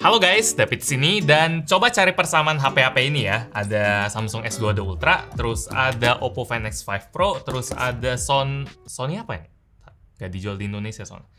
Halo guys, David sini dan coba cari persamaan HP-HP ini ya. Ada Samsung S22 Ultra, terus ada Oppo Find X5 Pro, terus ada Sony apa ini? Gak dijual di Indonesia soalnya.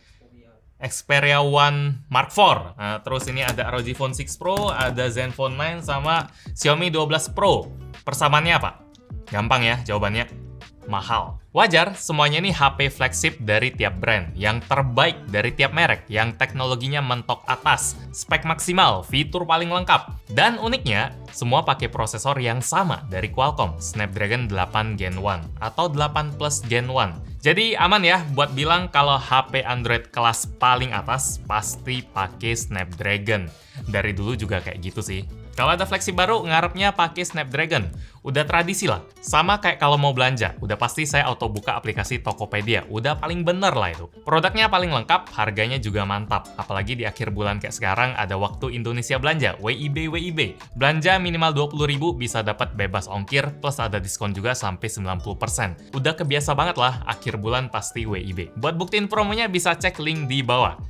Xperia One Mark IV. Nah, terus ini ada ROG Phone 6 Pro, ada Zenfone 9 sama Xiaomi 12 Pro. Persamaannya apa? Gampang ya jawabannya. Mahal. Wajar, semuanya ini HP flagship dari tiap brand, yang terbaik dari tiap merek, yang teknologinya mentok atas, spek maksimal, fitur paling lengkap. Dan uniknya, semua pakai prosesor yang sama dari Qualcomm, Snapdragon 8 Gen 1 atau 8 Plus Gen 1. Jadi aman ya buat bilang kalau HP Android kelas paling atas pasti pakai Snapdragon. Dari dulu juga kayak gitu sih. Kalau ada flagship baru, ngarepnya pakai Snapdragon. Udah tradisi lah. Sama kayak kalau mau belanja, udah pasti saya auto buka aplikasi Tokopedia. Udah paling bener lah itu. Produknya paling lengkap, harganya juga mantap. Apalagi di akhir bulan kayak sekarang, ada waktu Indonesia belanja, WIB. Belanja minimal 20.000 bisa dapat bebas ongkir, plus ada diskon juga sampai 90%. Udah kebiasa banget lah, akhir bulan pasti WIB. Buat buktiin promonya bisa cek link di bawah.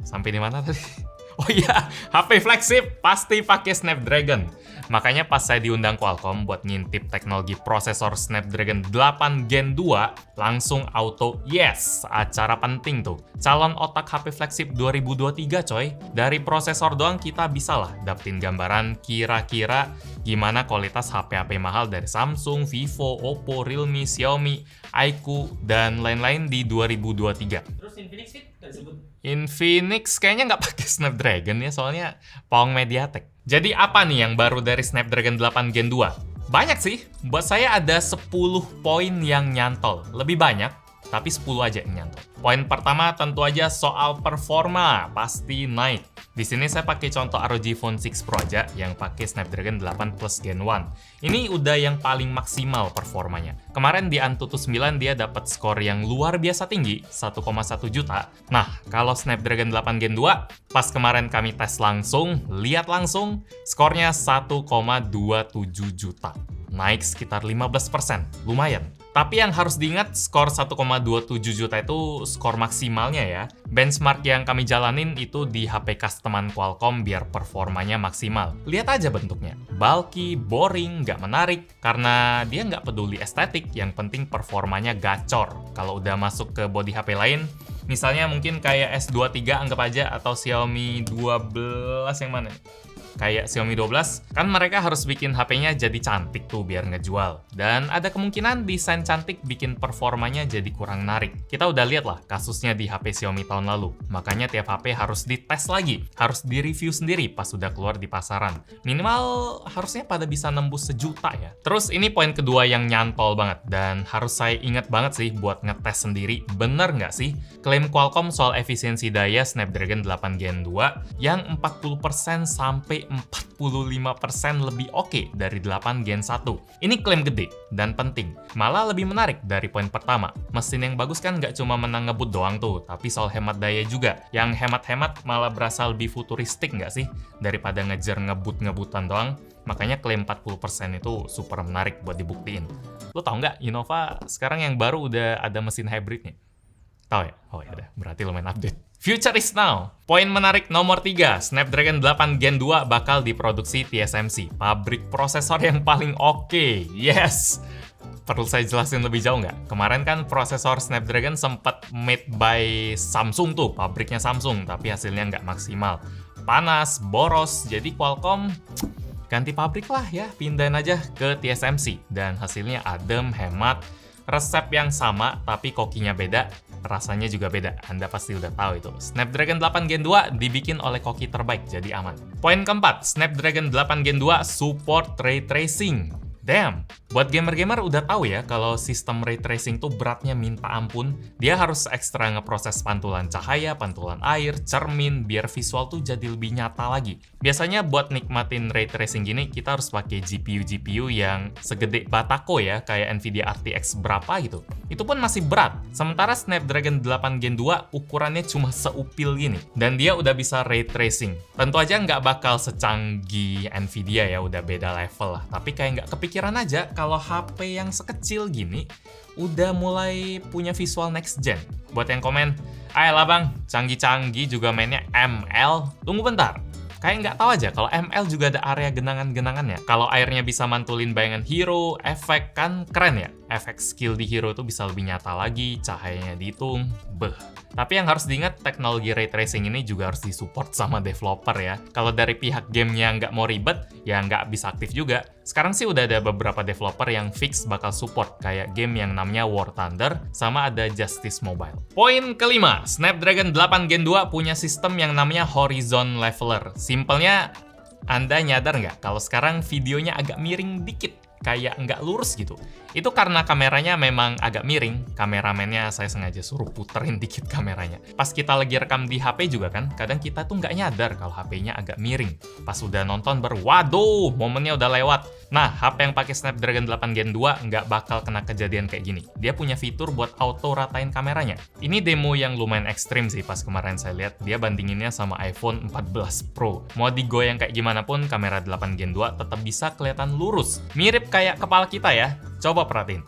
Sampai di mana tadi? Oh iya, HP flagship pasti pakai Snapdragon. Makanya pas saya diundang Qualcomm buat ngintip teknologi prosesor Snapdragon 8 Gen 2, langsung auto yes, acara penting tuh. Calon otak HP flagship 2023 coy. Dari prosesor doang kita bisa lah dapetin gambaran kira-kira gimana kualitas HP-HP mahal dari Samsung, Vivo, Oppo, Realme, Xiaomi, iQOO, dan lain-lain di 2023. Terus Infinix Fit nggak disebut? Infinix kayaknya nggak pakai Snapdragon ya, soalnya Pawang Mediatek. Jadi apa nih yang baru dari Snapdragon 8 Gen 2? Banyak sih. Buat saya ada 10 poin yang nyantol. Lebih banyak, tapi 10 aja yang nyantol. Poin pertama tentu aja soal performa, pasti naik. Di sini saya pakai contoh ROG Phone 6 Pro aja yang pakai Snapdragon 8 Plus Gen 1. Ini udah yang paling maksimal performanya. Kemarin di Antutu 9 dia dapat skor yang luar biasa tinggi, 1,1 juta. Nah, kalau Snapdragon 8 Gen 2, pas kemarin kami tes langsung, lihat langsung, skornya 1,27 juta. Naik sekitar 15%, lumayan. Tapi yang harus diingat, skor 1,27 juta itu skor maksimalnya ya. Benchmark yang kami jalanin itu di HP customan Qualcomm biar performanya maksimal. Lihat aja bentuknya. Bulky, boring, nggak menarik. Karena dia nggak peduli estetik, yang penting performanya gacor. Kalau udah masuk ke body HP lain, misalnya mungkin kayak S23 anggap aja, atau Xiaomi 12 yang mana? Kayak Xiaomi 12, kan mereka harus bikin HP-nya jadi cantik tuh biar ngejual. Dan ada kemungkinan desain cantik bikin performanya jadi kurang menarik. Kita udah lihat lah kasusnya di HP Xiaomi tahun lalu. Makanya tiap HP harus dites lagi, harus di-review sendiri pas udah keluar di pasaran. Minimal harusnya pada bisa nembus 1 juta ya. Terus ini poin kedua yang nyantol banget, dan harus saya ingat banget sih buat ngetes sendiri. Bener nggak sih klaim Qualcomm soal efisiensi daya Snapdragon 8 Gen 2 yang 40% sampai 45% lebih oke dari 8 Gen 1. Ini klaim gede dan penting. Malah lebih menarik dari poin pertama. Mesin yang bagus kan nggak cuma menang ngebut doang tuh, tapi soal hemat daya juga. Yang hemat-hemat malah berasa lebih futuristik nggak sih? Daripada ngejar ngebut-ngebutan doang. Makanya klaim 40% itu super menarik buat dibuktiin. Lo tau nggak, Innova sekarang yang baru udah ada mesin hybridnya? Tahu ya? Oh ya udah, berarti lumayan update. Future is now. Poin menarik nomor 3, Snapdragon 8 Gen 2 bakal diproduksi TSMC, pabrik prosesor yang paling oke. Yes! Perlu saya jelasin lebih jauh nggak? Kemarin kan prosesor Snapdragon sempat made by Samsung tuh, pabriknya Samsung, tapi hasilnya nggak maksimal. Panas, boros, jadi Qualcomm ganti pabrik lah ya, pindahin aja ke TSMC. Dan hasilnya adem, hemat, resep yang sama, tapi kokinya beda. Rasanya juga beda, Anda pasti udah tahu itu. Snapdragon 8 Gen 2 dibikin oleh koki terbaik, jadi aman. Poin keempat, Snapdragon 8 Gen 2 support ray tracing. Damn, buat gamer-gamer udah tahu ya kalau sistem ray tracing tuh beratnya minta ampun. Dia harus ekstra ngeproses pantulan cahaya, pantulan air, cermin, biar visual tuh jadi lebih nyata lagi. Biasanya buat nikmatin ray tracing gini, kita harus pakai GPU yang segede batako ya, kayak Nvidia RTX berapa gitu. Itu pun masih berat. Sementara Snapdragon 8 Gen 2 ukurannya cuma seupil gini. Dan dia udah bisa ray tracing. Tentu aja nggak bakal secanggih Nvidia ya, udah beda level lah. Tapi kayak nggak kepikiran aja kalau HP yang sekecil gini udah mulai punya visual next gen. Buat yang komen, ayolah bang, canggih-canggih juga mainnya ML. Tunggu bentar. Kayak nggak tahu aja, kalau ML juga ada area genangan-genangannya. Kalau airnya bisa mantulin bayangan hero, efek kan keren ya. Efek skill di hero itu bisa lebih nyata lagi, cahayanya dihitung, beh. Tapi yang harus diingat, teknologi ray tracing ini juga harus disupport sama developer ya. Kalau dari pihak gamenya nggak mau ribet, ya nggak bisa aktif juga. Sekarang sih udah ada beberapa developer yang fix bakal support, kayak game yang namanya War Thunder, sama ada Justice Mobile. Poin kelima, Snapdragon 8 Gen 2 punya sistem yang namanya Horizon Leveler. Simpelnya, Anda nyadar nggak kalau sekarang videonya agak miring dikit? Kayak nggak lurus gitu. Itu karena kameranya memang agak miring. Kameramennya saya sengaja suruh puterin dikit kameranya. Pas kita lagi rekam di HP juga kan, kadang kita tuh nggak nyadar kalau HP-nya agak miring. Pas udah nonton baru, waduh, momennya udah lewat. Nah, HP yang pakai Snapdragon 8 Gen 2 nggak bakal kena kejadian kayak gini. Dia punya fitur buat auto ratain kameranya. Ini demo yang lumayan ekstrim sih pas kemarin saya lihat. Dia bandinginnya sama iPhone 14 Pro. Mau digoyang kayak gimana pun, kamera 8 Gen 2 tetap bisa kelihatan lurus. Mirip kayak kepala kita ya. Coba perhatiin.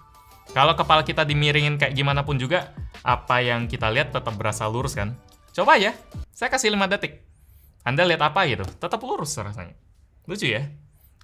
Kalau kepala kita dimiringin kayak gimana pun juga, apa yang kita lihat tetap berasa lurus kan? Coba ya. Saya kasih 5 detik. Anda lihat apa gitu? Tetap lurus rasanya. Lucu ya?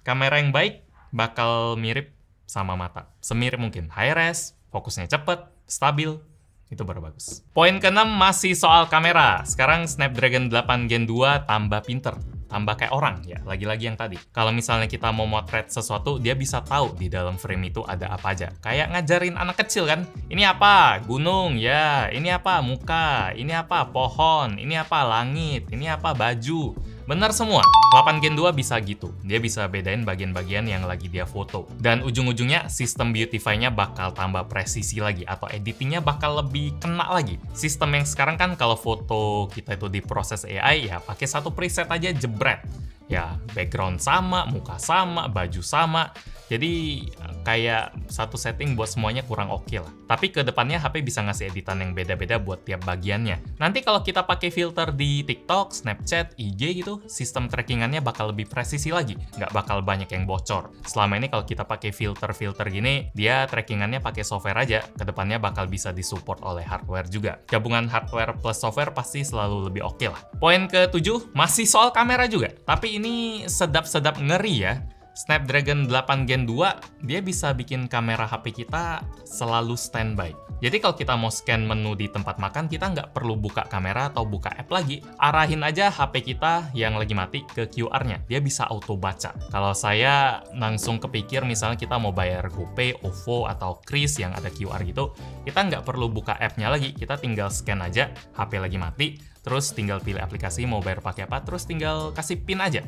Kamera yang baik bakal mirip sama mata. Semirip mungkin. High res, fokusnya cepet, stabil. Itu baru bagus. Poin ke-6 masih soal kamera. Sekarang Snapdragon 8 Gen 2 tambah pinter. Tambah kayak orang ya, lagi-lagi yang tadi. Kalau misalnya kita mau motret sesuatu, dia bisa tahu di dalam frame itu ada apa aja. Kayak ngajarin anak kecil kan, ini apa? Gunung, ya. Ini apa? Muka. Ini apa? Pohon. Ini apa? Langit. Ini apa? Baju. Benar semua. 8 Gen 2 bisa gitu. Dia bisa bedain bagian-bagian yang lagi dia foto. Dan ujung-ujungnya sistem beautify-nya bakal tambah presisi lagi, atau editingnya bakal lebih kena lagi. Sistem yang sekarang kan kalau foto kita itu diproses AI, ya pakai satu preset aja jebret. Ya, background sama, muka sama, baju sama. Jadi kayak satu setting buat semuanya kurang oke lah. Tapi ke depannya HP bisa ngasih editan yang beda-beda buat tiap bagiannya. Nanti kalau kita pakai filter di TikTok, Snapchat, IG gitu, sistem trackingannya bakal lebih presisi lagi. Nggak bakal banyak yang bocor. Selama ini kalau kita pakai filter-filter gini, dia trackingannya pakai software aja. Ke depannya bakal bisa disupport oleh hardware juga. Gabungan hardware plus software pasti selalu lebih oke lah. Poin ke-7 masih soal kamera juga. Tapi ini sedap-sedap ngeri ya. Snapdragon 8 Gen 2, dia bisa bikin kamera HP kita selalu standby. Jadi kalau kita mau scan menu di tempat makan, kita nggak perlu buka kamera atau buka app lagi. Arahin aja HP kita yang lagi mati ke QR-nya. Dia bisa auto baca. Kalau saya langsung kepikir misalnya kita mau bayar GoPay, OVO, atau Kris yang ada QR gitu, kita nggak perlu buka app-nya lagi. Kita tinggal scan aja, HP lagi mati, terus tinggal pilih aplikasi mau bayar pakai apa, terus tinggal kasih PIN aja.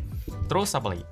Terus apa lagi?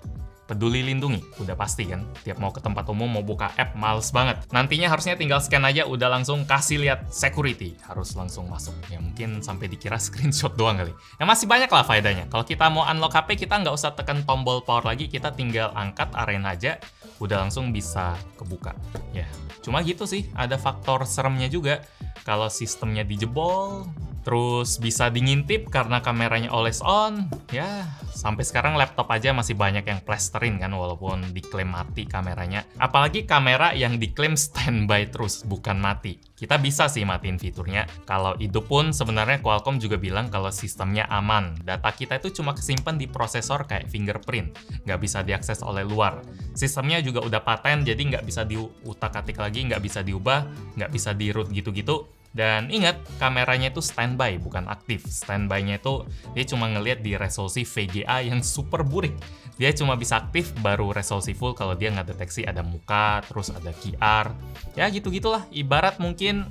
Peduli Lindungi, udah pasti kan. Tiap mau ke tempat umum, mau buka app, males banget. Nantinya harusnya tinggal scan aja, udah langsung kasih lihat security. Harus langsung masuk. Ya mungkin sampai dikira screenshot doang kali. Ya masih banyak lah faedahnya. Kalau kita mau unlock HP, kita nggak usah tekan tombol power lagi, kita tinggal angkat arena aja, udah langsung bisa kebuka. Ya, cuma gitu sih. Ada faktor seremnya juga. Kalau sistemnya dijebol, terus bisa diintip karena kameranya always on, ya sampai sekarang laptop aja masih banyak yang plesterin kan walaupun diklaim mati kameranya. Apalagi kamera yang diklaim standby terus, bukan mati. Kita bisa sih matiin fiturnya. Kalau itu pun sebenarnya Qualcomm juga bilang kalau sistemnya aman. Data kita itu cuma kesimpan di prosesor kayak fingerprint, nggak bisa diakses oleh luar. Sistemnya juga udah paten, jadi nggak bisa diutak-atik lagi, nggak bisa diubah, nggak bisa di-root gitu-gitu. Dan ingat, kameranya itu standby, bukan aktif. Standby-nya itu dia cuma ngelihat di resolusi VGA yang super burik. Dia cuma bisa aktif baru resolusi full kalau dia nggak deteksi ada muka, terus ada QR. Ya gitu-gitulah, ibarat mungkin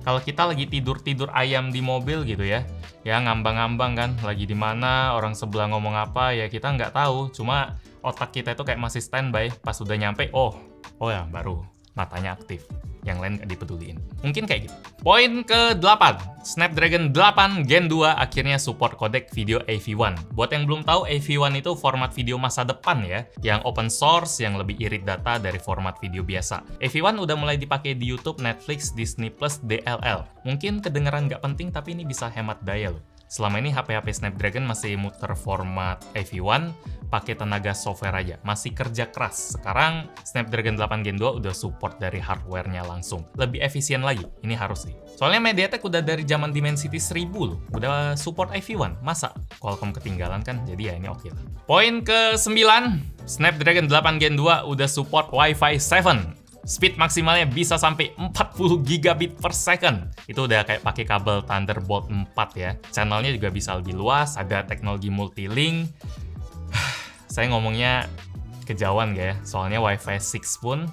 kalau kita lagi tidur-tidur ayam di mobil gitu ya. Ya ngambang-ngambang kan, lagi di mana, orang sebelah ngomong apa, ya kita nggak tahu. Cuma otak kita itu kayak masih standby, pas udah nyampe, oh ya baru matanya aktif. Yang lain nggak dipeduliin. Mungkin kayak gitu. Poin ke-8. Snapdragon 8 Gen 2 akhirnya support kodek video AV1. Buat yang belum tahu, AV1 itu format video masa depan ya. Yang open source, yang lebih irit data dari format video biasa. AV1 udah mulai dipakai di YouTube, Netflix, Disney+, DLL. Mungkin kedengeran nggak penting, tapi ini bisa hemat daya loh. Selama ini HP-HP Snapdragon masih muter format AV1, pakai tenaga software aja, masih kerja keras. Sekarang Snapdragon 8 Gen 2 udah support dari hardware-nya langsung. Lebih efisien lagi, ini harus sih. Soalnya MediaTek udah dari zaman Dimensity 1000 loh, udah support AV1. Masa Qualcomm ketinggalan kan? Jadi ya ini oke lah. Poin ke-9, Snapdragon 8 Gen 2 udah support Wi-Fi 7. Speed maksimalnya bisa sampai 40 gigabit per second. Itu udah kayak pakai kabel Thunderbolt 4 ya. Channelnya juga bisa lebih luas, ada teknologi multi-link. Saya ngomongnya kejauhan gak ya? Soalnya Wi-Fi 6 pun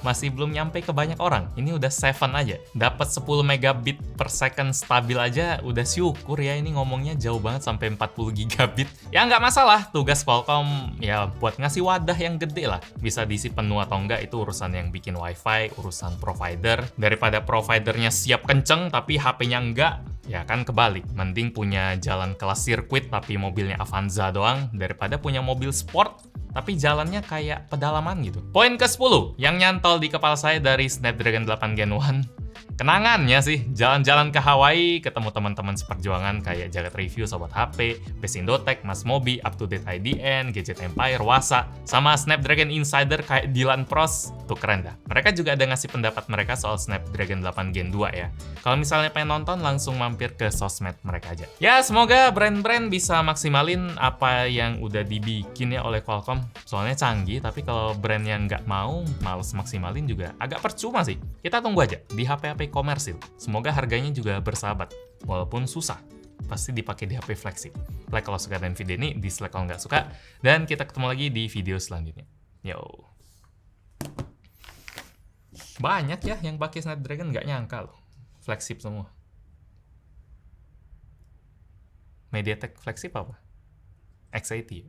masih belum nyampe ke banyak orang. Ini udah 7 aja. Dapat 10 megabit per second stabil aja, udah syukur ya. Ini ngomongnya jauh banget sampai 40 gigabit. Ya nggak masalah, tugas Qualcomm ya buat ngasih wadah yang gede lah. Bisa diisi penuh atau enggak, itu urusan yang bikin Wi-Fi, urusan provider. Daripada providernya siap kenceng tapi HP-nya enggak, ya kan kebalik. Mending punya jalan kelas sirkuit tapi mobilnya Avanza doang, daripada punya mobil sport tapi jalannya kayak pedalaman gitu. Poin ke-10 yang nyantol di kepala saya dari Snapdragon 8 Gen 1. Kenangannya sih, jalan-jalan ke Hawaii, ketemu teman-teman seperjuangan kayak Jagat Review, Sobat HP, Pesindotech, Mas Mobi, Up to Date IDN, Gadget Empire, Wasa, sama Snapdragon Insider kayak Dylan Pros. Tuh keren dah. Mereka juga ada ngasih pendapat mereka soal Snapdragon 8 Gen 2 ya. Kalau misalnya pengen nonton, langsung mampir ke sosmed mereka aja. Ya, semoga brand-brand bisa maksimalin apa yang udah dibikin ya oleh Qualcomm. Soalnya canggih, tapi kalau brand yang nggak mau, males maksimalin juga agak percuma sih. Kita tunggu aja di HP-HP komersil. Semoga harganya juga bersahabat, walaupun susah. Pasti dipakai di HP flagship. Like kalau suka dengan video ini, dislike kalau nggak suka. Dan kita ketemu lagi di video selanjutnya. Yo. Banyak ya yang pakai Snapdragon, nggak nyangka loh. Flagship semua. MediaTek flagship apa? X80.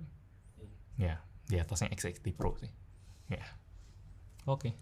Ya, di atasnya X80 Pro sih. Ya. Oke.